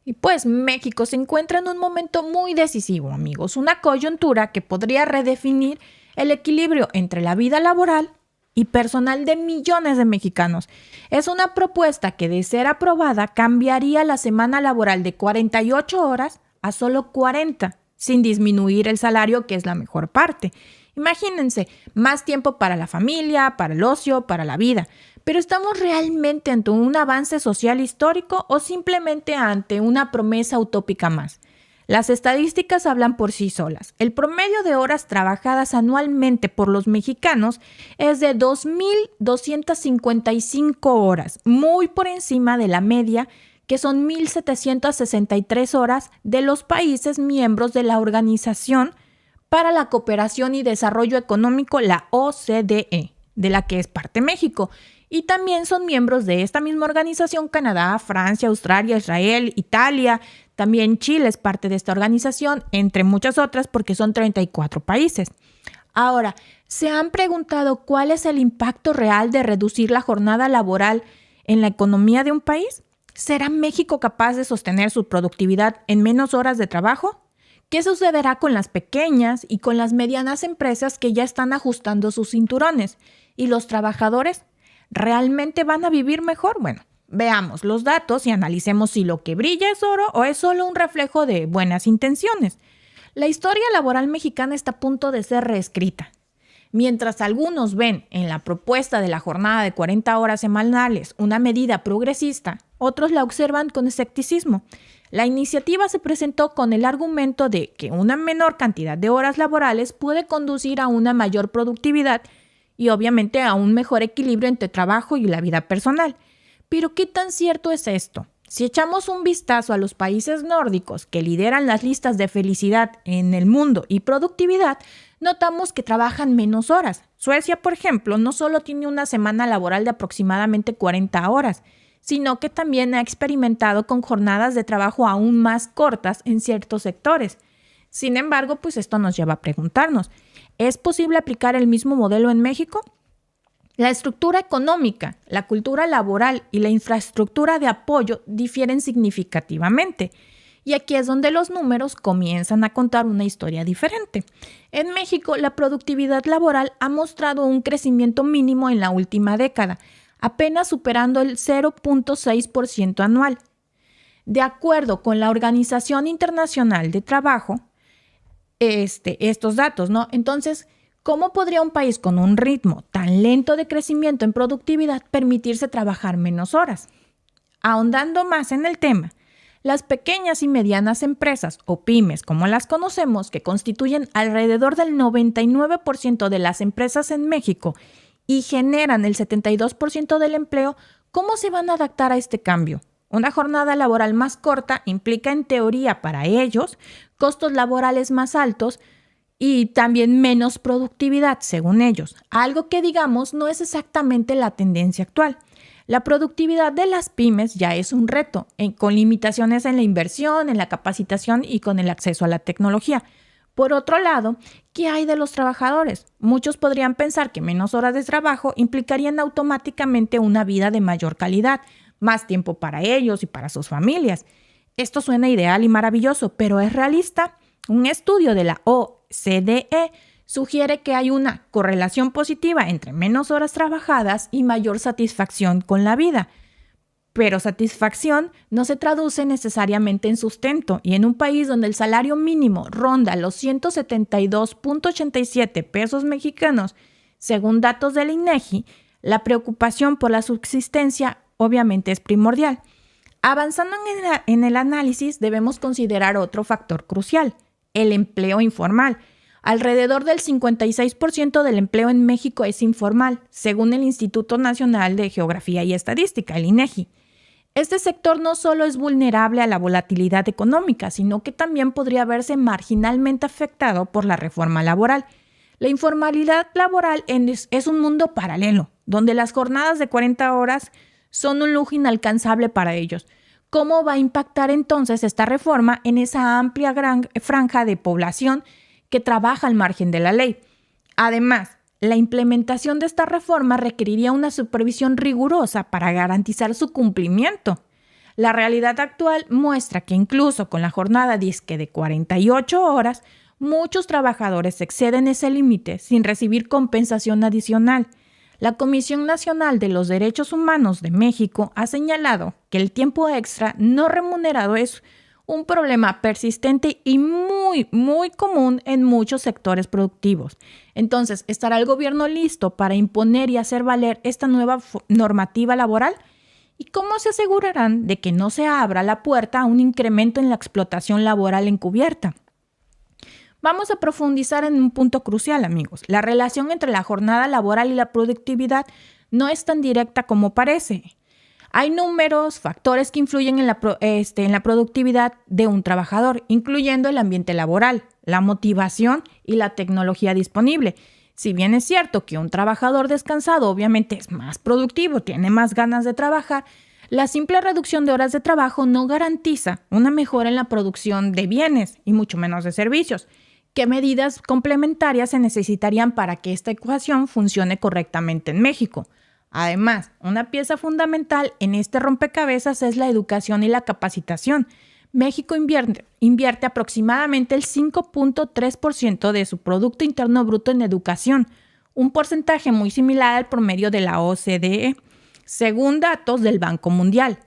Y pues México se encuentra en un momento muy decisivo, amigos, una coyuntura que podría redefinir el equilibrio entre la vida laboral y personal de millones de mexicanos. Es una propuesta que, de ser aprobada, cambiaría la semana laboral de 48 horas a solo 40, sin disminuir el salario, que es la mejor parte. Imagínense, más tiempo para la familia, para el ocio, para la vida. Pero ¿estamos realmente ante un avance social histórico o simplemente ante una promesa utópica más? Las estadísticas hablan por sí solas. El promedio de horas trabajadas anualmente por los mexicanos es de 2.255 horas, muy por encima de la media, que son 1.763 horas de los países miembros de la Organización para la Cooperación y Desarrollo Económico, la OCDE, de la que es parte México. Y también son miembros de esta misma organización Canadá, Francia, Australia, Israel, Italia, también Chile es parte de esta organización, entre muchas otras, porque son 34 países. Ahora, ¿se han preguntado cuál es el impacto real de reducir la jornada laboral en la economía de un país? ¿Será México capaz de sostener su productividad en menos horas de trabajo? ¿Qué sucederá con las pequeñas y con las medianas empresas que ya están ajustando sus cinturones? ¿Y los trabajadores realmente van a vivir mejor? Bueno, veamos los datos y analicemos si lo que brilla es oro o es solo un reflejo de buenas intenciones. La historia laboral mexicana está a punto de ser reescrita. Mientras algunos ven en la propuesta de la jornada de 40 horas semanales una medida progresista, otros la observan con escepticismo. La iniciativa se presentó con el argumento de que una menor cantidad de horas laborales puede conducir a una mayor productividad y obviamente a un mejor equilibrio entre trabajo y la vida personal. Pero ¿qué tan cierto es esto? Si echamos un vistazo a los países nórdicos que lideran las listas de felicidad en el mundo y productividad, notamos que trabajan menos horas. Suecia, por ejemplo, no solo tiene una semana laboral de aproximadamente 40 horas, sino que también ha experimentado con jornadas de trabajo aún más cortas en ciertos sectores. Sin embargo, pues esto nos lleva a preguntarnos, ¿es posible aplicar el mismo modelo en México? La estructura económica, la cultura laboral y la infraestructura de apoyo difieren significativamente. Y aquí es donde los números comienzan a contar una historia diferente. En México, la productividad laboral ha mostrado un crecimiento mínimo en la última década, apenas superando el 0.6% anual. De acuerdo con la Organización Internacional de Trabajo, estos datos, ¿no? Entonces, ¿cómo podría un país con un ritmo tan lento de crecimiento en productividad permitirse trabajar menos horas? Ahondando más en el tema, las pequeñas y medianas empresas, o pymes como las conocemos, que constituyen alrededor del 99% de las empresas en México y generan el 72% del empleo, ¿cómo se van a adaptar a este cambio? Una jornada laboral más corta implica, en teoría, para ellos, costos laborales más altos y también menos productividad, según ellos, algo que, digamos, no es exactamente la tendencia actual. La productividad de las pymes ya es un reto, con limitaciones en la inversión, en la capacitación y con el acceso a la tecnología. Por otro lado, ¿qué hay de los trabajadores? Muchos podrían pensar que menos horas de trabajo implicarían automáticamente una vida de mayor calidad, más tiempo para ellos y para sus familias. Esto suena ideal y maravilloso, pero ¿es realista? Un estudio de la OCDE sugiere que hay una correlación positiva entre menos horas trabajadas y mayor satisfacción con la vida. Pero satisfacción no se traduce necesariamente en sustento, y en un país donde el salario mínimo ronda los 172.87 pesos mexicanos, según datos del INEGI, la preocupación por la subsistencia obviamente es primordial. Avanzando en el análisis, debemos considerar otro factor crucial, el empleo informal. Alrededor del 56% del empleo en México es informal, según el Instituto Nacional de Geografía y Estadística, el INEGI. Este sector no solo es vulnerable a la volatilidad económica, sino que también podría verse marginalmente afectado por la reforma laboral. La informalidad laboral es un mundo paralelo, donde las jornadas de 40 horas son un lujo inalcanzable para ellos. ¿Cómo va a impactar entonces esta reforma en esa amplia gran franja de población que trabaja al margen de la ley? Además, la implementación de esta reforma requeriría una supervisión rigurosa para garantizar su cumplimiento. La realidad actual muestra que incluso con la jornada disque de 48 horas, muchos trabajadores exceden ese límite sin recibir compensación adicional. La Comisión Nacional de los Derechos Humanos de México ha señalado que el tiempo extra no remunerado es un problema persistente y muy común en muchos sectores productivos. Entonces, ¿estará el gobierno listo para imponer y hacer valer esta nueva normativa laboral? ¿Y cómo se asegurarán de que no se abra la puerta a un incremento en la explotación laboral encubierta? Vamos a profundizar en un punto crucial, amigos. La relación entre la jornada laboral y la productividad no es tan directa como parece. Hay números, factores que influyen en la productividad de un trabajador, incluyendo el ambiente laboral, la motivación y la tecnología disponible. Si bien es cierto que un trabajador descansado obviamente es más productivo, tiene más ganas de trabajar, la simple reducción de horas de trabajo no garantiza una mejora en la producción de bienes y mucho menos de servicios. ¿Qué medidas complementarias se necesitarían para que esta ecuación funcione correctamente en México? Además, una pieza fundamental en este rompecabezas es la educación y la capacitación. México invierte aproximadamente el 5.3% de su Producto Interno Bruto en educación, un porcentaje muy similar al promedio de la OCDE, según datos del Banco Mundial.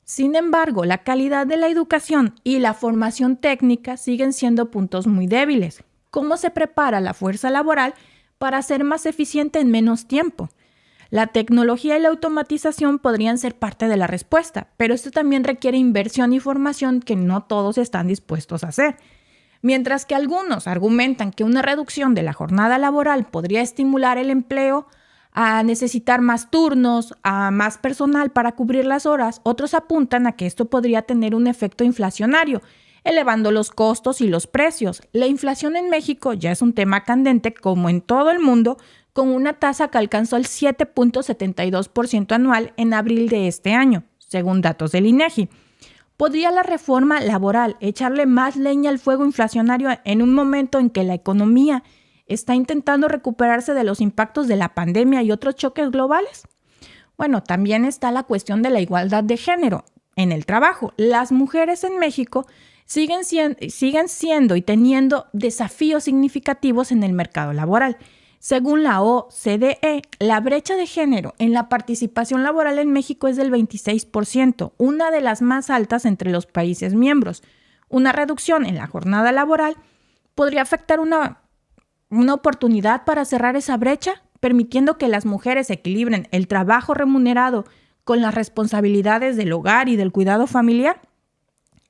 Sin embargo, la calidad de la educación y la formación técnica siguen siendo puntos muy débiles. ¿Cómo se prepara la fuerza laboral para ser más eficiente en menos tiempo? La tecnología y la automatización podrían ser parte de la respuesta, pero esto también requiere inversión y formación que no todos están dispuestos a hacer. Mientras que algunos argumentan que una reducción de la jornada laboral podría estimular el empleo a necesitar más turnos, a más personal para cubrir las horas, otros apuntan a que esto podría tener un efecto inflacionario, elevando los costos y los precios. La inflación en México ya es un tema candente, como en todo el mundo, con una tasa que alcanzó el 7.72% anual en abril de este año, según datos del INEGI. ¿Podría la reforma laboral echarle más leña al fuego inflacionario en un momento en que la economía está intentando recuperarse de los impactos de la pandemia y otros choques globales? Bueno, también está la cuestión de la igualdad de género en el trabajo. Las mujeres en México siguen siendo y teniendo desafíos significativos en el mercado laboral. Según la OCDE, la brecha de género en la participación laboral en México es del 26%, una de las más altas entre los países miembros. Una reducción en la jornada laboral podría afectar una oportunidad para cerrar esa brecha, permitiendo que las mujeres equilibren el trabajo remunerado con las responsabilidades del hogar y del cuidado familiar.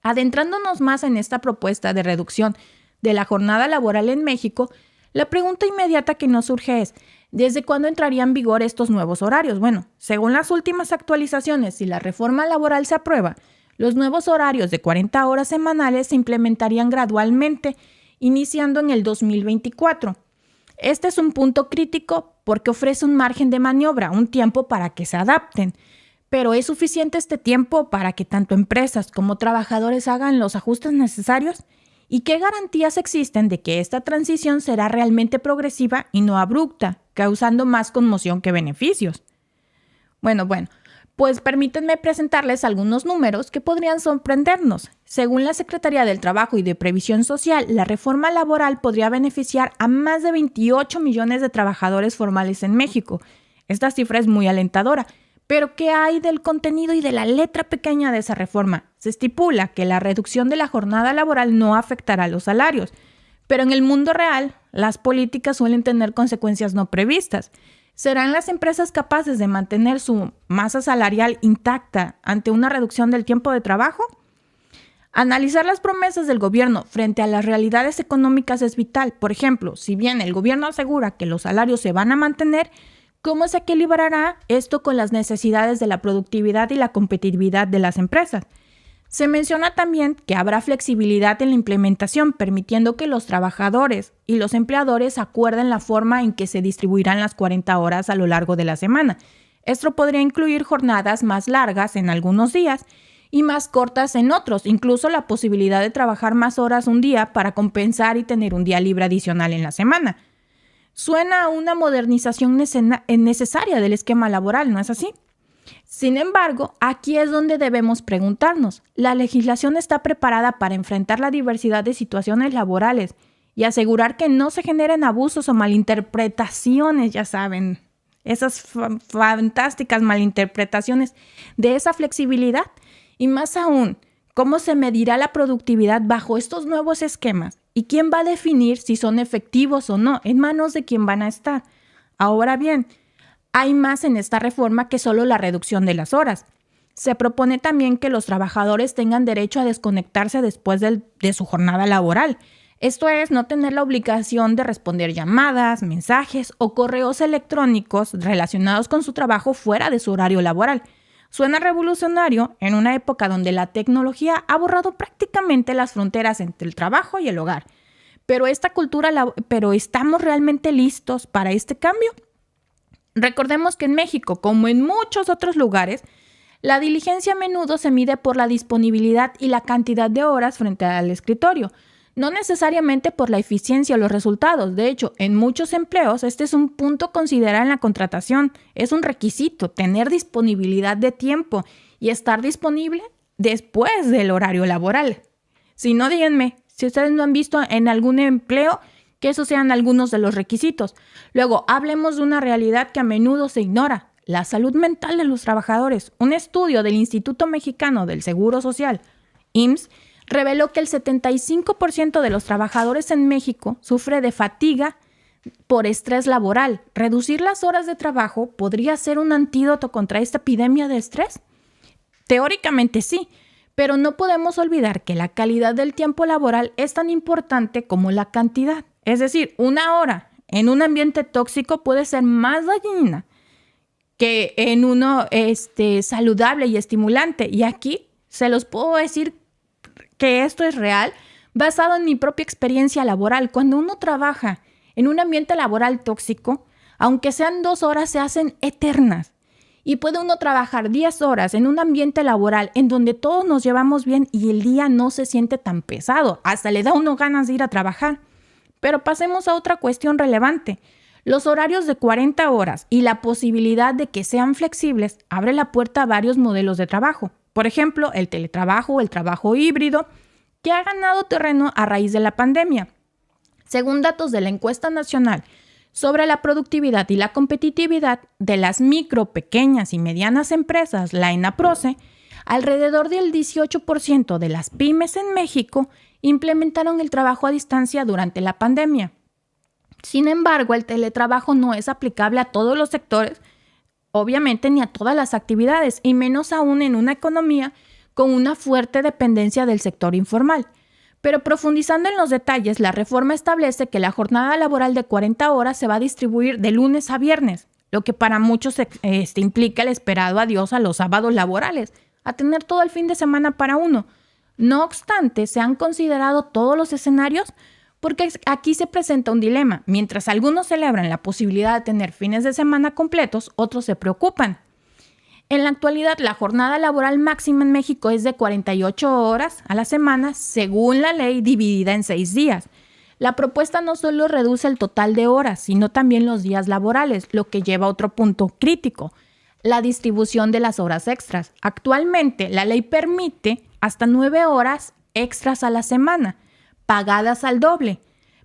Adentrándonos más en esta propuesta de reducción de la jornada laboral en México, la pregunta inmediata que nos surge es, ¿desde cuándo entrarían en vigor estos nuevos horarios? Bueno, según las últimas actualizaciones, si la reforma laboral se aprueba, los nuevos horarios de 40 horas semanales se implementarían gradualmente, iniciando en el 2024. Este es un punto crítico porque ofrece un margen de maniobra, un tiempo para que se adapten. Pero ¿es suficiente este tiempo para que tanto empresas como trabajadores hagan los ajustes necesarios? ¿Y qué garantías existen de que esta transición será realmente progresiva y no abrupta, causando más conmoción que beneficios? Bueno, pues permítanme presentarles algunos números que podrían sorprendernos. Según la Secretaría del Trabajo y de Previsión Social, la reforma laboral podría beneficiar a más de 28 millones de trabajadores formales en México. Esta cifra es muy alentadora. Pero ¿qué hay del contenido y de la letra pequeña de esa reforma? Se estipula que la reducción de la jornada laboral no afectará a los salarios, pero en el mundo real, las políticas suelen tener consecuencias no previstas. ¿Serán las empresas capaces de mantener su masa salarial intacta ante una reducción del tiempo de trabajo? Analizar las promesas del gobierno frente a las realidades económicas es vital. Por ejemplo, si bien el gobierno asegura que los salarios se van a mantener, ¿cómo se equilibrará esto con las necesidades de la productividad y la competitividad de las empresas? Se menciona también que habrá flexibilidad en la implementación, permitiendo que los trabajadores y los empleadores acuerden la forma en que se distribuirán las 40 horas a lo largo de la semana. Esto podría incluir jornadas más largas en algunos días y más cortas en otros, incluso la posibilidad de trabajar más horas un día para compensar y tener un día libre adicional en la semana. Suena a una modernización necesaria del esquema laboral, ¿no es así? Sin embargo, aquí es donde debemos preguntarnos, ¿la legislación está preparada para enfrentar la diversidad de situaciones laborales y asegurar que no se generen abusos o malinterpretaciones, ya saben, esas fantásticas malinterpretaciones de esa flexibilidad? Y más aún, ¿cómo se medirá la productividad bajo estos nuevos esquemas? ¿Y quién va a definir si son efectivos o no? ¿En manos de quién van a estar? Ahora bien, hay más en esta reforma que solo la reducción de las horas. Se propone también que los trabajadores tengan derecho a desconectarse después de su jornada laboral. Esto es, no tener la obligación de responder llamadas, mensajes o correos electrónicos relacionados con su trabajo fuera de su horario laboral. Suena revolucionario en una época donde la tecnología ha borrado prácticamente las fronteras entre el trabajo y el hogar. Pero ¿estamos realmente listos para este cambio? Recordemos que en México, como en muchos otros lugares, la diligencia a menudo se mide por la disponibilidad y la cantidad de horas frente al escritorio, no necesariamente por la eficiencia o los resultados. De hecho, en muchos empleos este es un punto a considerar en la contratación. Es un requisito tener disponibilidad de tiempo y estar disponible después del horario laboral. Si no, díganme, si ustedes no han visto en algún empleo que esos sean algunos de los requisitos. Luego, hablemos de una realidad que a menudo se ignora, la salud mental de los trabajadores. Un estudio del Instituto Mexicano del Seguro Social, IMSS, reveló que el 75% de los trabajadores en México sufre de fatiga por estrés laboral. ¿Reducir las horas de trabajo podría ser un antídoto contra esta epidemia de estrés? Teóricamente sí, pero no podemos olvidar que la calidad del tiempo laboral es tan importante como la cantidad. Es decir, una hora en un ambiente tóxico puede ser más dañina que en uno saludable y estimulante. Y aquí se los puedo decir que esto es real, basado en mi propia experiencia laboral. Cuando uno trabaja en un ambiente laboral tóxico, aunque sean 2 horas, se hacen eternas. Y puede uno trabajar 10 horas en un ambiente laboral en donde todos nos llevamos bien y el día no se siente tan pesado. Hasta le da a uno ganas de ir a trabajar. Pero pasemos a otra cuestión relevante. Los horarios de 40 horas y la posibilidad de que sean flexibles abre la puerta a varios modelos de trabajo. Por ejemplo, el teletrabajo o el trabajo híbrido, que ha ganado terreno a raíz de la pandemia. Según datos de la encuesta nacional sobre la productividad y la competitividad de las micro, pequeñas y medianas empresas, la ENAPROCE, alrededor del 18% de las pymes en México implementaron el trabajo a distancia durante la pandemia. Sin embargo, el teletrabajo no es aplicable a todos los sectores, obviamente ni a todas las actividades, y menos aún en una economía con una fuerte dependencia del sector informal. Pero profundizando en los detalles, la reforma establece que la jornada laboral de 40 horas se va a distribuir de lunes a viernes, lo que para muchos implica el esperado adiós a los sábados laborales, a tener todo el fin de semana para uno. No obstante, se han considerado todos los escenarios porque aquí se presenta un dilema. Mientras algunos celebran la posibilidad de tener fines de semana completos, otros se preocupan. En la actualidad, la jornada laboral máxima en México es de 48 horas a la semana, según la ley, dividida en 6 días. La propuesta no solo reduce el total de horas, sino también los días laborales, lo que lleva a otro punto crítico: la distribución de las horas extras. Actualmente, la ley permite hasta 9 horas extras a la semana, pagadas al doble.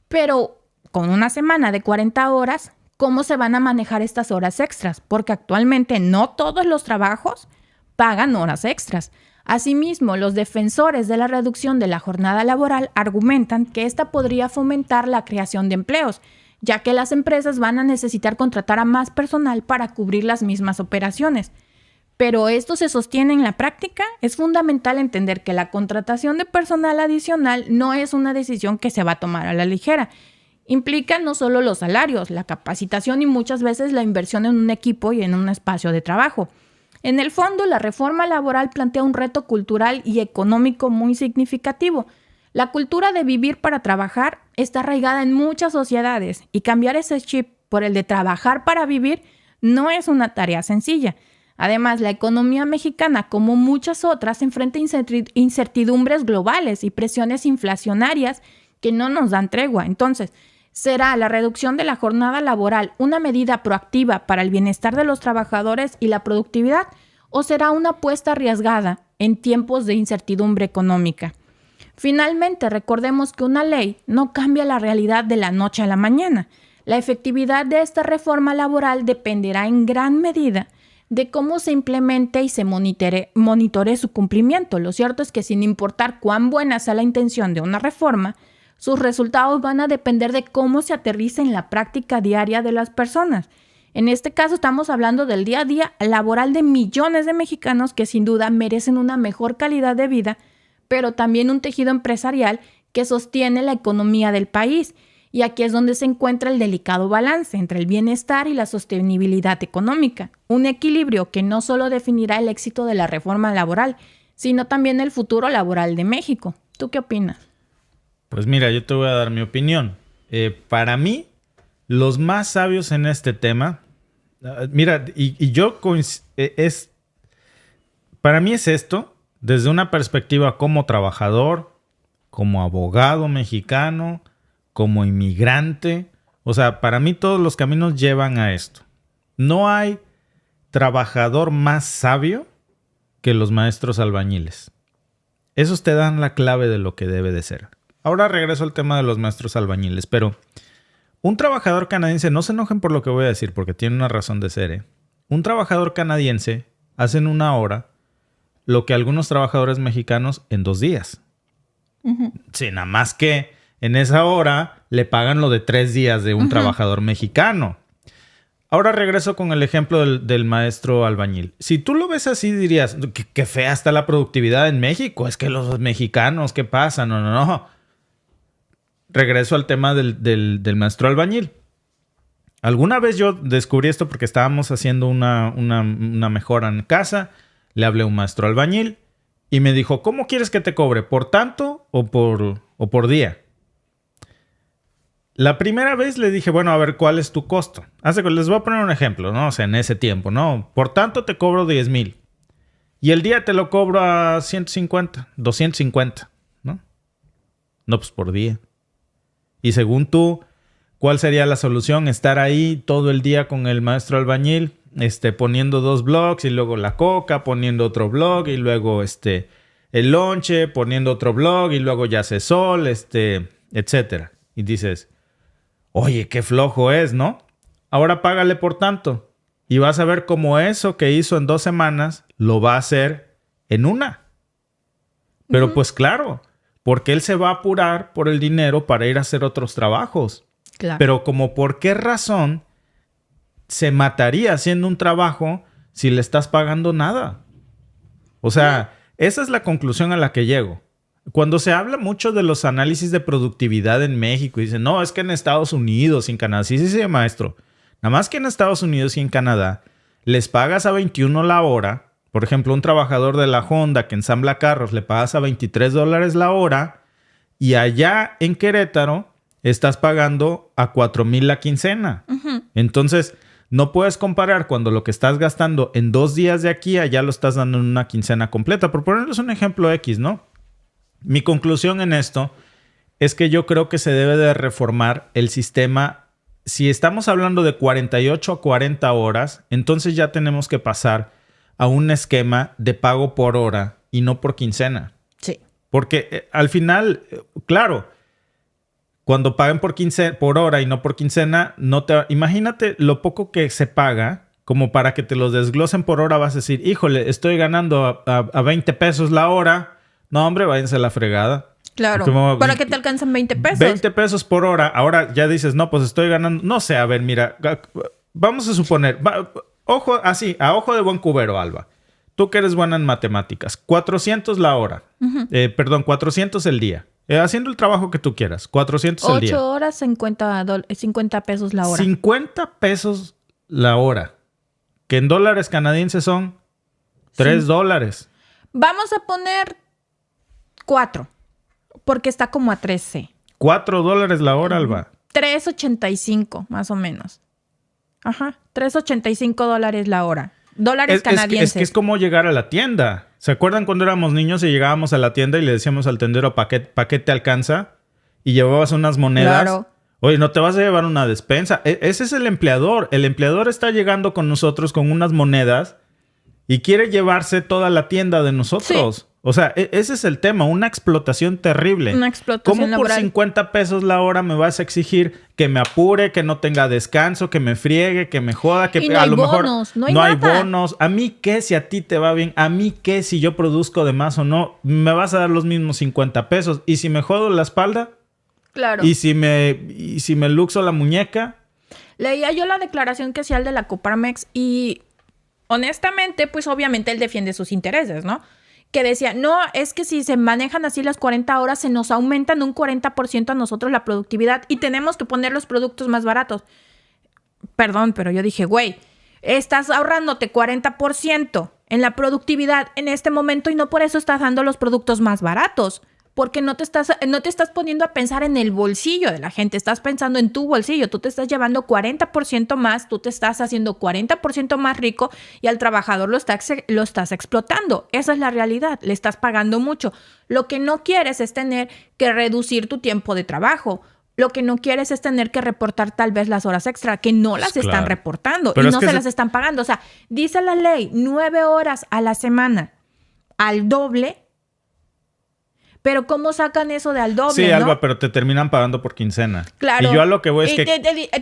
Pero con una semana de 40 horas, ¿cómo se van a manejar estas horas extras? Porque actualmente no todos los trabajos pagan horas extras. Asimismo, los defensores de la reducción de la jornada laboral argumentan que esta podría fomentar la creación de empleos, ya que las empresas van a necesitar contratar a más personal para cubrir las mismas operaciones. Pero esto se sostiene en la práctica. Es fundamental entender que la contratación de personal adicional no es una decisión que se va a tomar a la ligera. Implica no solo los salarios, la capacitación y muchas veces la inversión en un equipo y en un espacio de trabajo. En el fondo, la reforma laboral plantea un reto cultural y económico muy significativo. La cultura de vivir para trabajar está arraigada en muchas sociedades y cambiar ese chip por el de trabajar para vivir no es una tarea sencilla. Además, la economía mexicana, como muchas otras, enfrenta incertidumbres globales y presiones inflacionarias que no nos dan tregua. Entonces, ¿será la reducción de la jornada laboral una medida proactiva para el bienestar de los trabajadores y la productividad? o será una apuesta arriesgada en tiempos de incertidumbre económica? Finalmente, recordemos que una ley no cambia la realidad de la noche a la mañana. La efectividad de esta reforma laboral dependerá en gran medida de cómo se implemente y se monitoree su cumplimiento. Lo cierto es que sin importar cuán buena sea la intención de una reforma, sus resultados van a depender de cómo se aterriza en la práctica diaria de las personas. En este caso estamos hablando del día a día laboral de millones de mexicanos que sin duda merecen una mejor calidad de vida, pero también un tejido empresarial que sostiene la economía del país. Y aquí es donde se encuentra el delicado balance entre el bienestar y la sostenibilidad económica. Un equilibrio que no solo definirá el éxito de la reforma laboral, sino también el futuro laboral de México. ¿Tú qué opinas? Pues mira, yo te voy a dar mi opinión. Para mí, los más sabios en este tema, para mí es esto, desde una perspectiva como trabajador, como abogado mexicano, como inmigrante. O sea, para mí todos los caminos llevan a esto. No hay trabajador más sabio que los maestros albañiles. Esos te dan la clave de lo que debe de ser. Ahora regreso al tema de los maestros albañiles, pero un trabajador canadiense, no se enojen por lo que voy a decir, porque tiene una razón de ser, Un trabajador canadiense hace en 1 hora lo que algunos trabajadores mexicanos en 2 días. Uh-huh. Sí, nada más que en esa hora le pagan lo de 3 días de un trabajador mexicano. Ahora regreso con el ejemplo del maestro albañil. Si tú lo ves así, dirías, qué fea está la productividad en México. Es que los mexicanos, ¿qué pasa? No. Regreso al tema del maestro albañil. Alguna vez yo descubrí esto porque estábamos haciendo una mejora en casa. Le hablé a un maestro albañil y me dijo, ¿cómo quieres que te cobre? ¿Por tanto o por día? La primera vez le dije, bueno, a ver, ¿cuál es tu costo? Les voy a poner un ejemplo, ¿no? O sea, en ese tiempo, ¿no? Por tanto, te cobro 10,000. Y el día te lo cobro a 150, 250, ¿no? No, pues por día. Y según tú, ¿cuál sería la solución? Estar ahí todo el día con el maestro albañil, poniendo 2 blogs y luego la coca, poniendo otro blog y luego el lonche, poniendo otro blog y luego ya hace sol, etcétera. Y dices, oye, qué flojo es, ¿no? Ahora págale por tanto. Y vas a ver cómo eso que hizo en 2 semanas lo va a hacer en 1. Pero pues claro, porque él se va a apurar por el dinero para ir a hacer otros trabajos. Claro. Pero como por qué razón se mataría haciendo un trabajo si le estás pagando nada. O sea, esa es la conclusión a la que llego. Cuando se habla mucho de los análisis de productividad en México y dicen, no, es que en Estados Unidos y en Canadá, sí, maestro. Nada más que en Estados Unidos y en Canadá les pagas a 21 la hora. Por ejemplo, un trabajador de la Honda que ensambla carros le pagas a $23 la hora y allá en Querétaro estás pagando a 4,000 la quincena. Uh-huh. Entonces, no puedes comparar cuando lo que estás gastando en 2 días de aquí allá lo estás dando en una quincena completa. Por ponerles un ejemplo X, ¿no? Mi conclusión en esto es que yo creo que se debe de reformar el sistema. Si estamos hablando de 48 a 40 horas, entonces ya tenemos que pasar a un esquema de pago por hora y no por quincena. Sí. Porque al final, claro, cuando paguen por hora y no por quincena, imagínate lo poco que se paga como para que te los desglosen por hora. Vas a decir, híjole, estoy ganando a 20 pesos la hora. No, hombre, váyanse a la fregada. Claro. ¿Para qué te alcanzan 20 pesos? 20 pesos por hora. Ahora ya dices, no, pues estoy ganando. No sé, a ver, mira, vamos a suponer, ojo, así, a ojo de buen cubero, Alba. Tú que eres buena en matemáticas. 400 la hora. Uh-huh. 400 el día. Haciendo el trabajo que tú quieras. 400 el día. 8 horas, 50 pesos la hora. 50 pesos la hora. Que en dólares canadienses son $3. Vamos a poner 4. Porque está como a 13. $4 la hora, Alba. 3.85, más o menos. Ajá. $3.85 la hora. Dólares canadienses. Es que es como llegar a la tienda. ¿Se acuerdan cuando éramos niños y llegábamos a la tienda y le decíamos al tendero, ¿pa qué te alcanza? Y llevabas unas monedas. Claro. Oye, no te vas a llevar una despensa. Ese es el empleador. El empleador está llegando con nosotros con unas monedas y quiere llevarse toda la tienda de nosotros. Sí. O sea, ese es el tema, una explotación terrible. Una explotación ¿Cómo por laboral? 50 pesos la hora me vas a exigir que me apure, que no tenga descanso, que me friegue, que me joda, que y no a hay lo bonos, mejor no hay bonos? ¿A mí qué si a ti te va bien? ¿A mí qué si yo produzco de más o no? ¿Me vas a dar los mismos 50 pesos? ¿Y si me jodo la espalda? Claro. ¿Y si me luxo la muñeca? Leía yo la declaración que hacía el de la Coparmex y honestamente, pues obviamente él defiende sus intereses, ¿no? Que decía, no, es que si se manejan así las 40 horas, se nos aumentan un 40% a nosotros la productividad y tenemos que poner los productos más baratos. Perdón, pero yo dije, güey, estás ahorrándote 40% en la productividad en este momento y no por eso estás dando los productos más baratos. Porque no te estás poniendo a pensar en el bolsillo de la gente, estás pensando en tu bolsillo. Tú te estás llevando 40% más, tú te estás haciendo 40% más rico y al trabajador lo estás explotando. Esa es la realidad, le estás pagando mucho. Lo que no quieres es tener que reducir tu tiempo de trabajo. Lo que no quieres es tener que reportar tal vez las horas extra, que no las están reportando y no se las están pagando. O sea, dice la ley, 9 horas a la semana al doble. Pero ¿cómo sacan eso de al doble? Sí, ¿no? Alba, pero te terminan pagando por quincena. Claro. Y yo a lo que voy es que...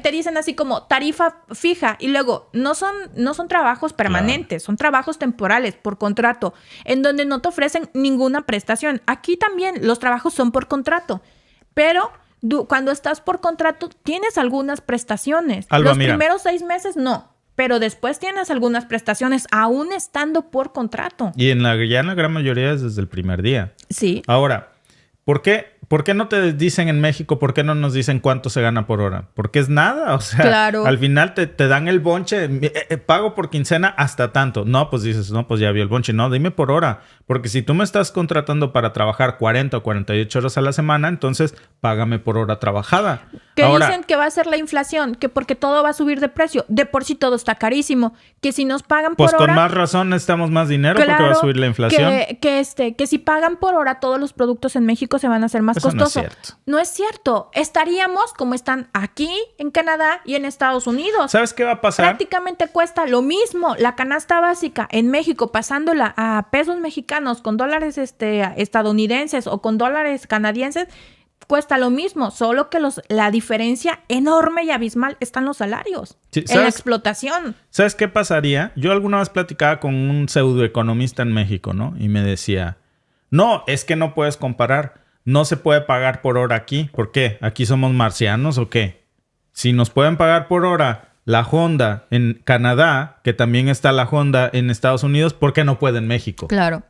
Te dicen así como tarifa fija. Y luego, no son trabajos permanentes. Claro. Son trabajos temporales, por contrato. En donde no te ofrecen ninguna prestación. Aquí también los trabajos son por contrato. Pero cuando estás por contrato, tienes algunas prestaciones. Alba, los primeros 6 meses, no. Pero después tienes algunas prestaciones aún estando por contrato. Y ya en la gran mayoría es desde el primer día. Sí. Ahora, ¿por qué no te dicen en México, por qué no nos dicen cuánto se gana por hora? Porque es nada. O sea, claro. Al final te dan el bonche. Pago por quincena hasta tanto. No, pues dices, no, pues ya vio el bonche. No, dime por hora. Porque si tú me estás contratando para trabajar 40 o 48 horas a la semana, entonces págame por hora trabajada. Que dicen que va a ser la inflación, que porque todo va a subir de precio. De por sí todo está carísimo. Que si nos pagan por hora... Pues con más razón necesitamos más dinero, claro, porque va a subir la inflación. Que si pagan por hora, todos los productos en México se van a hacer más costosos. No es cierto. No es cierto. Estaríamos como están aquí, en Canadá y en Estados Unidos. ¿Sabes qué va a pasar? Prácticamente cuesta lo mismo. La canasta básica en México, pasándola a pesos mexicanos con dólares estadounidenses o con dólares canadienses, cuesta lo mismo, solo que la diferencia enorme y abismal está en los salarios, sí, en la explotación. ¿Sabes qué pasaría? Yo alguna vez platicaba con un pseudoeconomista en México, ¿no? Y me decía, no, es que no puedes comparar, no se puede pagar por hora aquí. ¿Por qué? ¿Aquí somos marcianos o qué? Si nos pueden pagar por hora la Honda en Canadá, que también está la Honda en Estados Unidos, ¿por qué no puede en México? Claro.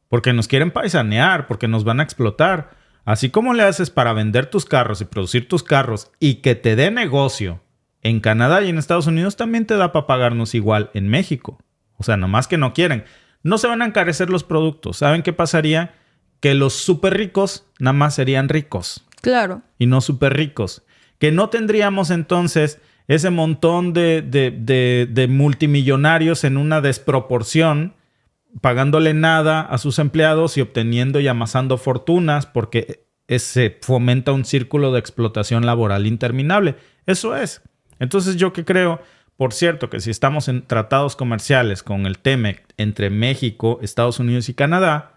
Porque nos quieren paisanear, porque nos van a explotar. Así como le haces para vender tus carros y producir tus carros y que te dé negocio en Canadá y en Estados Unidos, también te da para pagarnos igual en México. O sea, nomás que no quieren. No se van a encarecer los productos. ¿Saben qué pasaría? Que los súper ricos nada más serían ricos. Claro. Y no súper ricos. Que no tendríamos entonces ese montón de multimillonarios en una desproporción, pagándole nada a sus empleados y obteniendo y amasando fortunas porque se fomenta un círculo de explotación laboral interminable. Eso es. Entonces, ¿yo qué creo? Por cierto, que si estamos en tratados comerciales con el TEMEC entre México, Estados Unidos y Canadá,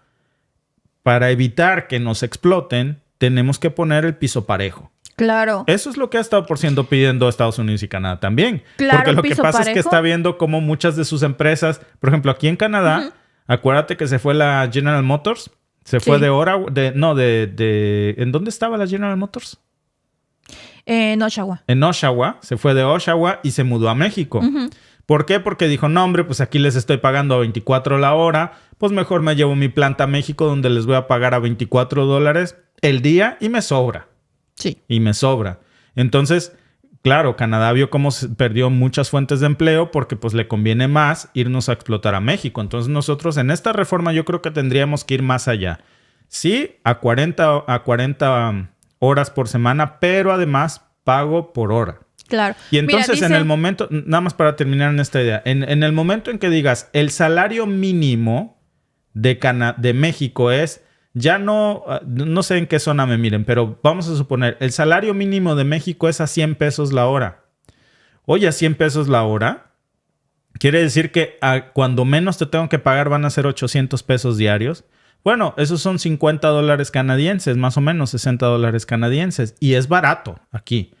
para evitar que nos exploten, tenemos que poner el piso parejo. Claro. Eso es lo que ha estado pidiendo Estados Unidos y Canadá también. Claro, porque lo que pasa es que está viendo como muchas de sus empresas, por ejemplo, aquí en Canadá, acuérdate que se fue la General Motors. Se fue de ¿en dónde estaba la General Motors? En Oshawa. En Oshawa. Se fue de Oshawa y se mudó a México. ¿Por qué? Porque dijo, no, hombre, pues aquí les estoy pagando a 24 la hora. Pues mejor me llevo mi planta a México donde les voy a pagar a $24 el día y me sobra. Sí. Y me sobra. Entonces, claro, Canadá vio cómo se perdió muchas fuentes de empleo porque pues le conviene más irnos a explotar a México. Entonces nosotros en esta reforma yo creo que tendríamos que ir más allá. Sí, a 40 horas por semana, pero además pago por hora. Claro. Y entonces en el momento, nada más para terminar en esta idea, en el momento en que digas el salario mínimo de México es, ya no sé en qué zona me miren, pero vamos a suponer, el salario mínimo de México es a 100 pesos la hora. Oye, a 100 pesos la hora, Quiere decir que cuando menos te tengo que pagar van a ser 800 pesos diarios. Bueno, esos son 50 dólares canadienses, más o menos 60 dólares canadienses. Y es barato aquí.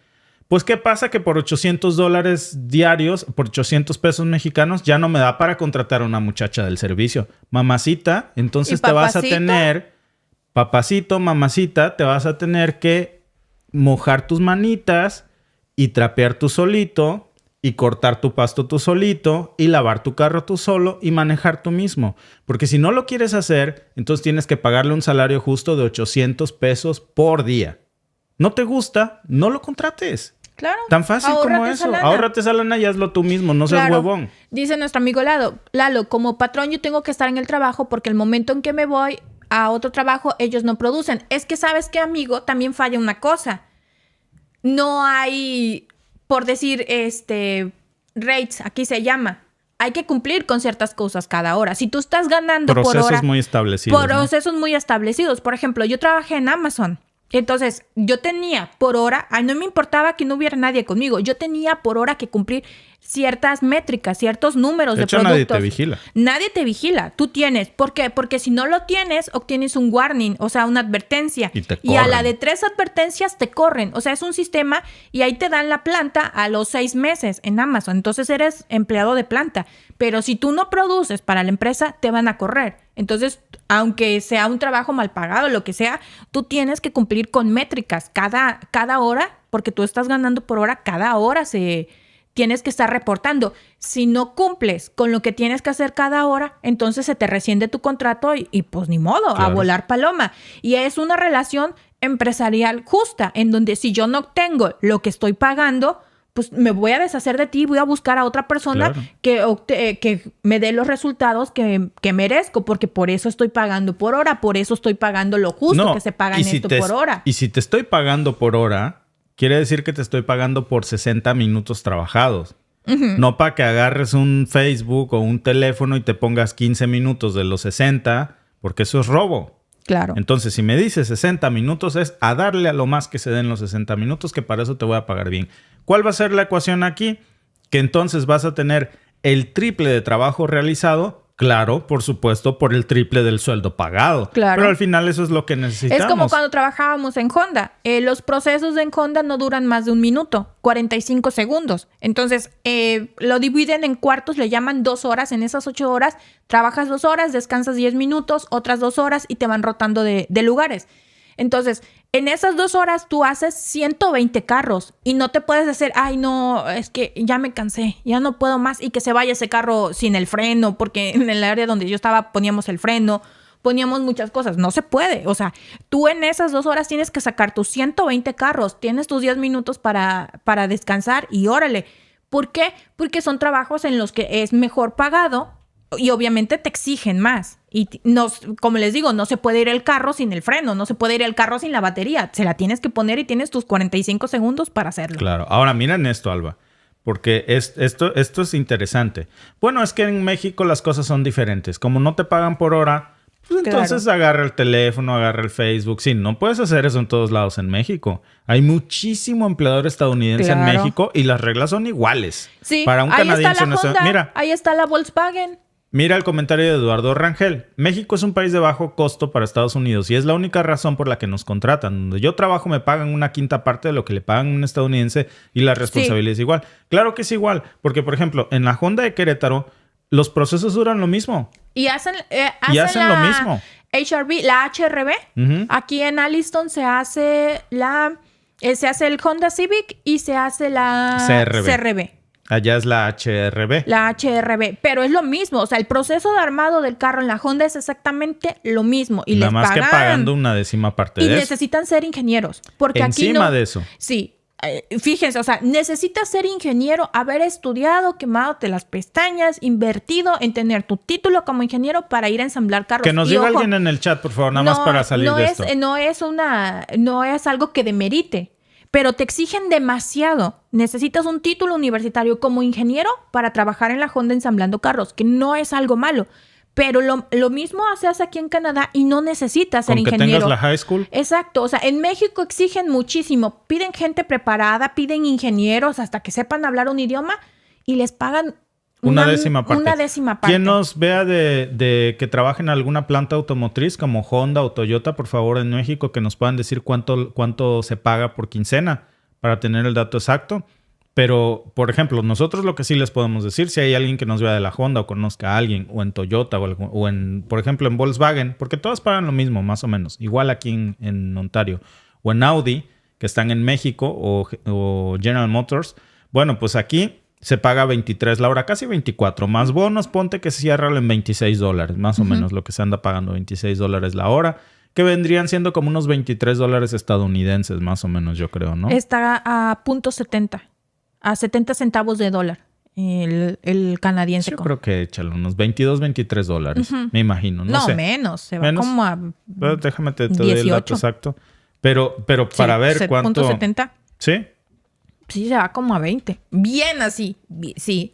Pues, ¿qué pasa? Que por 800 dólares diarios, por 800 pesos mexicanos, ya no me da para contratar a una muchacha del servicio. Mamacita, entonces te vas a tener... Papacito, mamacita, te vas a tener que mojar tus manitas y trapear tú solito y cortar tu pasto tú solito y lavar tu carro tú solo y manejar tú mismo. Porque si no lo quieres hacer, entonces tienes que pagarle un salario justo de 800 pesos por día. ¿No te gusta? No lo contrates. Claro. Tan fácil como eso. Ahórrate esa lana y hazlo tú mismo. No seas huevón. Dice nuestro amigo Lalo, como patrón yo tengo que estar en el trabajo porque el momento en que me voy a otro trabajo, ellos no producen. Es que, ¿sabes qué, amigo? También falla una cosa. No hay, por decir, rates, aquí se llama. Hay que cumplir con ciertas cosas cada hora. Si tú estás ganando por hora... Procesos muy establecidos. Procesos muy establecidos. Por ejemplo, yo trabajé en Amazon. Entonces, yo tenía por hora... no me importaba que no hubiera nadie conmigo. Yo tenía por hora que cumplir ciertas métricas, ciertos números de productos. Nadie te vigila. Nadie te vigila. Tú tienes. ¿Por qué? Porque si no lo tienes, obtienes un warning, o sea, una advertencia. Y a la de 3 advertencias te corren. O sea, es un sistema y ahí te dan la planta a los 6 meses en Amazon. Entonces, eres empleado de planta. Pero si tú no produces para la empresa, te van a correr. Entonces, aunque sea un trabajo mal pagado, lo que sea, tú tienes que cumplir con métricas cada hora, porque tú estás ganando por hora, cada hora tienes que estar reportando. Si no cumples con lo que tienes que hacer cada hora, entonces se te rescinde tu contrato y pues ni modo, claro, a volar paloma. Y es una relación empresarial justa, en donde si yo no tengo lo que estoy pagando, pues me voy a deshacer de ti y voy a buscar a otra persona, claro, que me dé los resultados que merezco, porque por eso estoy pagando por hora, por eso estoy pagando lo justo que se paga en esto por hora. Y si te estoy pagando por hora, quiere decir que te estoy pagando por 60 minutos trabajados. Uh-huh. No para que agarres un Facebook o un teléfono y te pongas 15 minutos de los 60, porque eso es robo. Claro. Entonces, si me dices 60 minutos, es a darle a lo más que se den los 60 minutos, que para eso te voy a pagar bien. ¿Cuál va a ser la ecuación aquí? Que entonces vas a tener el triple de trabajo realizado. Claro, por supuesto, por el triple del sueldo pagado. Claro. Pero al final eso es lo que necesitamos. Es como cuando trabajábamos en Honda. Los procesos en Honda no duran más de 1 minuto, 45 segundos. Entonces, lo dividen en cuartos, le llaman 2 horas. En esas 8 horas, trabajas 2 horas, descansas 10 minutos, otras 2 horas y te van rotando de lugares. Entonces, en esas 2 horas tú haces 120 carros y no te puedes decir, ay, no, es que ya me cansé, ya no puedo más y que se vaya ese carro sin el freno, porque en el área donde yo estaba poníamos el freno, poníamos muchas cosas. No se puede. O sea, tú en esas 2 horas tienes que sacar tus 120 carros, tienes tus 10 minutos para descansar y órale. ¿Por qué? Porque son trabajos en los que es mejor pagado y obviamente te exigen más. Y como les digo, no se puede ir el carro sin el freno, no se puede ir el carro sin la batería. Se la tienes que poner y tienes tus 45 segundos para hacerlo. Claro. Ahora, miren esto, Alba, porque esto es interesante. Bueno, es que en México las cosas son diferentes. Como no te pagan por hora, pues entonces agarra el teléfono, agarra el Facebook. Sí, no puedes hacer eso en todos lados en México. Hay muchísimo empleador estadounidense en México y las reglas son iguales. Sí, para un ahí canadiense está la Honda, mira, ahí está la Volkswagen. Mira el comentario de Eduardo Rangel. México es un país de bajo costo para Estados Unidos y es la única razón por la que nos contratan. Donde yo trabajo me pagan una quinta parte de lo que le pagan a un estadounidense y la responsabilidad es igual. Claro que es igual, porque por ejemplo, en la Honda de Querétaro, los procesos duran lo mismo. Y hacen lo mismo. La HRB. Uh-huh. Aquí en Alliston se hace el Honda Civic y se hace la CRB. Allá es la HRB. La HRB. Pero es lo mismo. O sea, el proceso de armado del carro en la Honda es exactamente lo mismo. Y nada más que pagando una décima parte de eso. Y necesitan ser ingenieros. Porque encima aquí de eso. Sí. Fíjense, o sea, necesitas ser ingeniero, haber estudiado, quemándote las pestañas, invertido en tener tu título como ingeniero para ir a ensamblar carros. Que nos diga alguien en el chat, por favor, nada más para salir de esto. No es algo que demerite. Pero te exigen demasiado. Necesitas un título universitario como ingeniero para trabajar en la Honda ensamblando carros, que no es algo malo. Pero lo mismo se hace aquí en Canadá y no necesitas ser ingeniero. Con que tengas la high school. Exacto. O sea, en México exigen muchísimo. Piden gente preparada, piden ingenieros hasta que sepan hablar un idioma y les pagan Una décima parte. Una décima parte. Quien nos vea de que trabaje en alguna planta automotriz como Honda o Toyota, por favor, en México, que nos puedan decir cuánto se paga por quincena para tener el dato exacto. Pero, por ejemplo, nosotros lo que sí les podemos decir, si hay alguien que nos vea de la Honda o conozca a alguien, o en Toyota, o en, por ejemplo, en Volkswagen, porque todas pagan lo mismo, más o menos, igual aquí en Ontario, o en Audi, que están en México, o General Motors, bueno, pues aquí se paga 23 la hora, casi 24. Más bonos, ponte que se cierra en $26, más o menos lo que se anda pagando, $26 la hora, que vendrían siendo como unos $23 estadounidenses, más o menos, yo creo, ¿no? Está a .70, a 70 centavos de dólar, el canadiense. Yo creo que échale unos $22, me imagino. No sé. Menos, se va como a Pero déjame te doy el dato exacto. Pero para ver cuánto... .70. ¿Sí? Sí, se va como a 20. Bien así. Sí.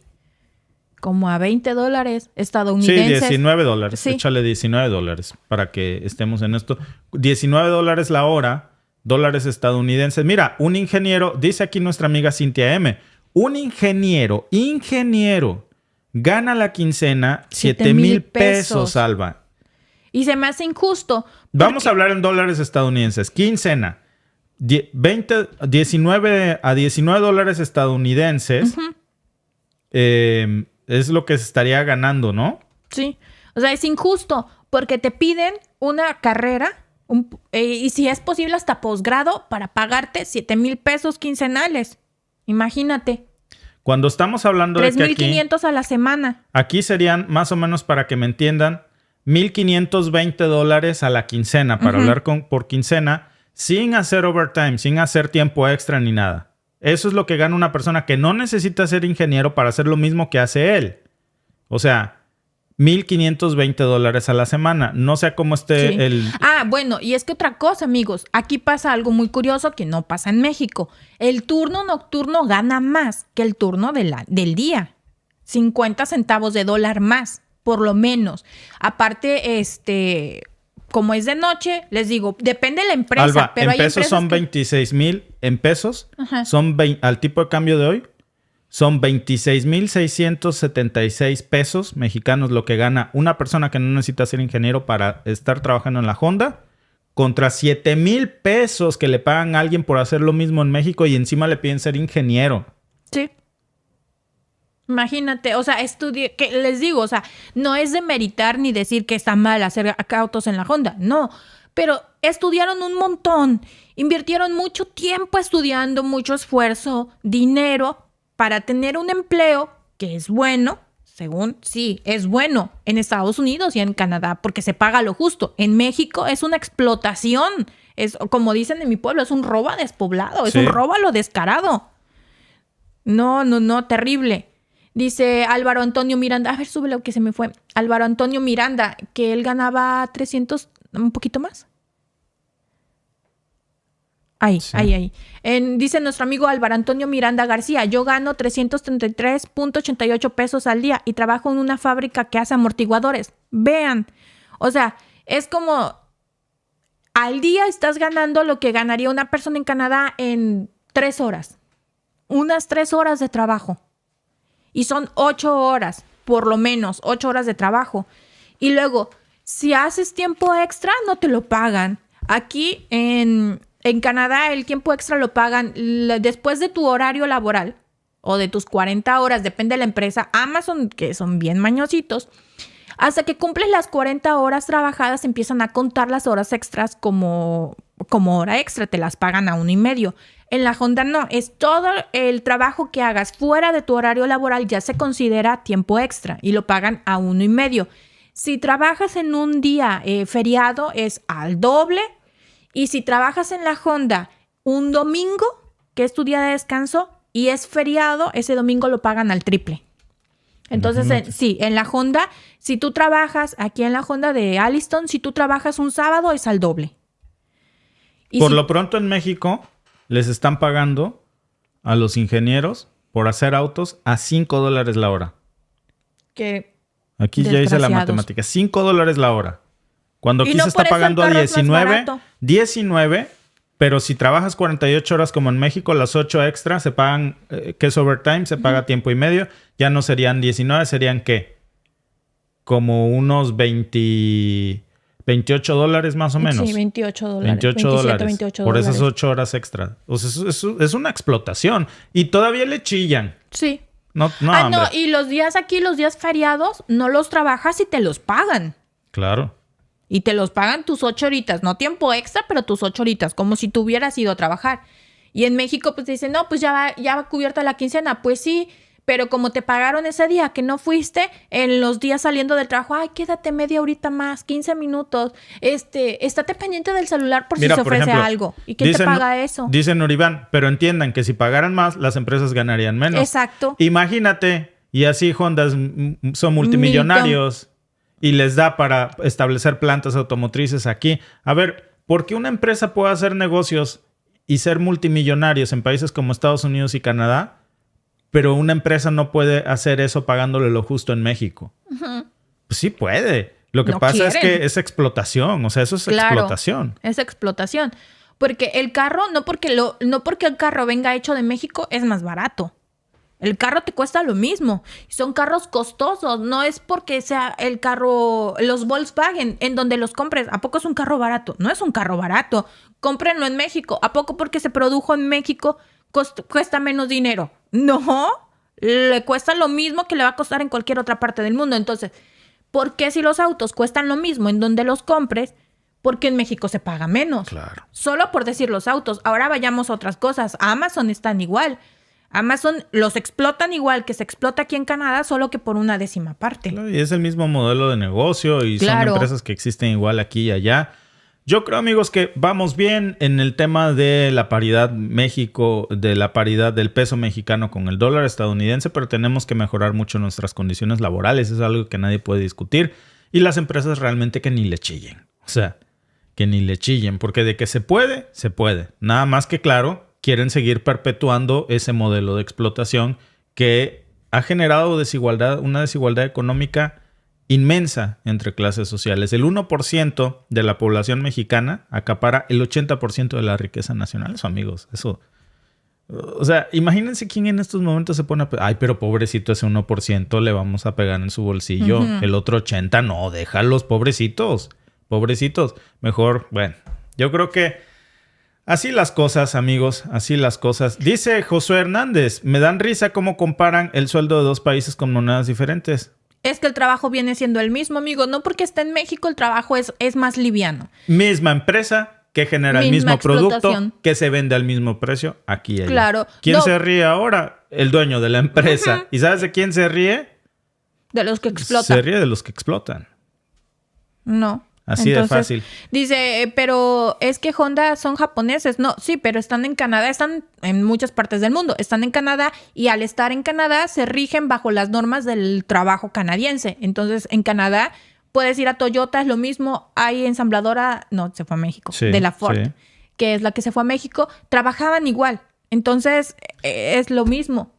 Como a $20 estadounidenses. Sí, $19. Sí. Échale $19 para que estemos en esto. $19 la hora, dólares estadounidenses. Mira, un ingeniero, dice aquí nuestra amiga Cintia M, un ingeniero, gana la quincena 7,000 pesos, Alba. Y se me hace injusto. Vamos a hablar en dólares estadounidenses. Quincena. 19 a $19 estadounidenses es lo que se estaría ganando, ¿no? Sí. O sea, es injusto porque te piden una carrera y si es posible hasta posgrado para pagarte 7,000 pesos quincenales. Imagínate. Cuando estamos hablando de que aquí... 3,500 a la semana. Aquí serían, más o menos para que me entiendan, $1,520 a la quincena para hablar por quincena, sin hacer overtime, sin hacer tiempo extra ni nada. Eso es lo que gana una persona que no necesita ser ingeniero para hacer lo mismo que hace él. O sea, $1,520 a la semana. No sé cómo esté el... Bueno, y es que otra cosa, amigos. Aquí pasa algo muy curioso que no pasa en México. El turno nocturno gana más que el turno del día. 50 centavos de dólar más, por lo menos. Aparte, como es de noche, les digo, depende de la empresa. Alba, pero en pesos son 26,000 en pesos. Ajá. Son al tipo de cambio de hoy. Son 26,676 pesos mexicanos lo que gana una persona que no necesita ser ingeniero para estar trabajando en la Honda, contra 7,000 pesos que le pagan a alguien por hacer lo mismo en México y encima le piden ser ingeniero. Sí. Imagínate, o sea, que les digo, o sea, no es demeritar ni decir que está mal hacer autos en la Honda, no, pero estudiaron un montón, invirtieron mucho tiempo estudiando, mucho esfuerzo, dinero para tener un empleo que es bueno, según, sí, es bueno en Estados Unidos y en Canadá porque se paga lo justo. En México es una explotación, es como dicen en mi pueblo, es un robo a despoblado, es un robo a lo descarado. No, terrible. Dice Álvaro Antonio Miranda, a ver, súbelo que se me fue. Álvaro Antonio Miranda, que él ganaba 300, un poquito más. Ahí. Dice nuestro amigo Álvaro Antonio Miranda García, yo gano 333.88 pesos al día y trabajo en una fábrica que hace amortiguadores. Vean, o sea, es como al día estás ganando lo que ganaría una persona en Canadá en 3 horas. Unas 3 horas de trabajo. Y son 8 horas, por lo menos 8 horas de trabajo. Y luego, si haces tiempo extra, no te lo pagan. Aquí en Canadá el tiempo extra lo pagan después de tu horario laboral o de tus 40 horas, depende de la empresa. Amazon, que son bien mañositos, hasta que cumples las 40 horas trabajadas empiezan a contar las horas extras como hora extra, te las pagan a 1.5. En la Honda no, es todo el trabajo que hagas fuera de tu horario laboral ya se considera tiempo extra y lo pagan a 1.5. Si trabajas en un día feriado es al doble. Y si trabajas en la Honda un domingo, que es tu día de descanso, y es feriado, ese domingo lo pagan al triple. Entonces, sí, en la Honda, si tú trabajas aquí en la Honda de Alliston, si tú trabajas un sábado, es al doble. Por lo pronto en México, les están pagando a los ingenieros por hacer autos a $5 la hora. Aquí ya hice la matemática. $5 la hora. Cuando aquí se está pagando a 19, Pero si trabajas 48 horas como en México, las 8 extras se pagan, que es overtime, se paga tiempo y medio. Ya no serían 19, serían ¿qué? Como unos 28 dólares más o menos. Sí, 28 dólares. 28 27, dólares 28 por dólares. esas 8 horas extras. O sea, es una explotación. Y todavía le chillan. Sí. No, No, hombre. y los días aquí, los días feriados, no los trabajas y te los pagan. Claro. Y te los pagan tus 8 horitas. No tiempo extra, pero tus 8 horitas. Como si tú hubieras ido a trabajar. Y en México, pues dicen, no, pues ya va cubierta la quincena. Pues sí, pero como te pagaron ese día que no fuiste, en los días saliendo del trabajo, ay, quédate media horita más, 15 minutos. Estate pendiente del celular por Mira, si se por ofrece ejemplo, algo. ¿Y quién te paga eso? Dice Nuribán, pero entiendan que si pagaran más, las empresas ganarían menos. Exacto. Imagínate, y así Honda son multimillonarios y les da para establecer plantas automotrices aquí. A ver, ¿por qué una empresa puede hacer negocios y ser multimillonarios en países como Estados Unidos y Canadá, pero una empresa no puede hacer eso pagándole lo justo en México? Uh-huh. Pues sí puede. Lo que pasa es que es explotación. O sea, eso es explotación. Es explotación. Porque el carro, no porque el carro venga hecho de México, es más barato. El carro te cuesta lo mismo. Son carros costosos. No es porque sea el carro, los Volkswagen, en donde los compres. ¿A poco es un carro barato? No es un carro barato. Cómprenlo en México. ¿A poco porque se produjo en México cuesta menos dinero? No. Le cuesta lo mismo que le va a costar en cualquier otra parte del mundo. Entonces, ¿por qué si los autos cuestan lo mismo en donde los compres? Porque en México se paga menos. Claro. Solo por decir los autos. Ahora vayamos a otras cosas. Amazon están igual. Amazon los explotan igual que se explota aquí en Canadá, solo que por una décima parte. Claro, y es el mismo modelo de negocio y son empresas que existen igual aquí y allá. Yo creo, amigos, que vamos bien en el tema de la paridad México, de la paridad del peso mexicano con el dólar estadounidense, pero tenemos que mejorar mucho nuestras condiciones laborales. Es algo que nadie puede discutir. Y las empresas realmente que ni le chillen. O sea, que ni le chillen, porque de que se puede, se puede. Nada más que claro, quieren seguir perpetuando ese modelo de explotación que ha generado una desigualdad económica inmensa entre clases sociales. El 1% de la población mexicana acapara el 80% de la riqueza nacional. Eso, amigos, eso... O sea, imagínense quién en estos momentos se pone a... Ay, pero pobrecito, ese 1% le vamos a pegar en su bolsillo. Uh-huh. El otro 80% no, déjalos, pobrecitos. Pobrecitos. Mejor, bueno, yo creo que así las cosas, amigos, así las cosas. Dice Josué Hernández, me dan risa cómo comparan el sueldo de dos países con monedas diferentes. Es que el trabajo viene siendo el mismo, amigo. No porque esté en México, el trabajo es más liviano. Misma empresa que genera el mismo producto, que se vende al mismo precio aquí y allá. Claro. ¿Quién se ríe ahora? El dueño de la empresa. Uh-huh. ¿Y sabes de quién se ríe? De los que explotan. Se ríe de los que explotan. No. Así de fácil. Dice, pero es que Honda son japoneses. No, sí, pero están en Canadá, están en muchas partes del mundo. Están en Canadá y al estar en Canadá se rigen bajo las normas del trabajo canadiense. Entonces, en Canadá puedes ir a Toyota, es lo mismo. Hay ensambladora, no, se fue a México, sí, de la Ford, sí, que es la que se fue a México. Trabajaban igual. Entonces, es lo mismo.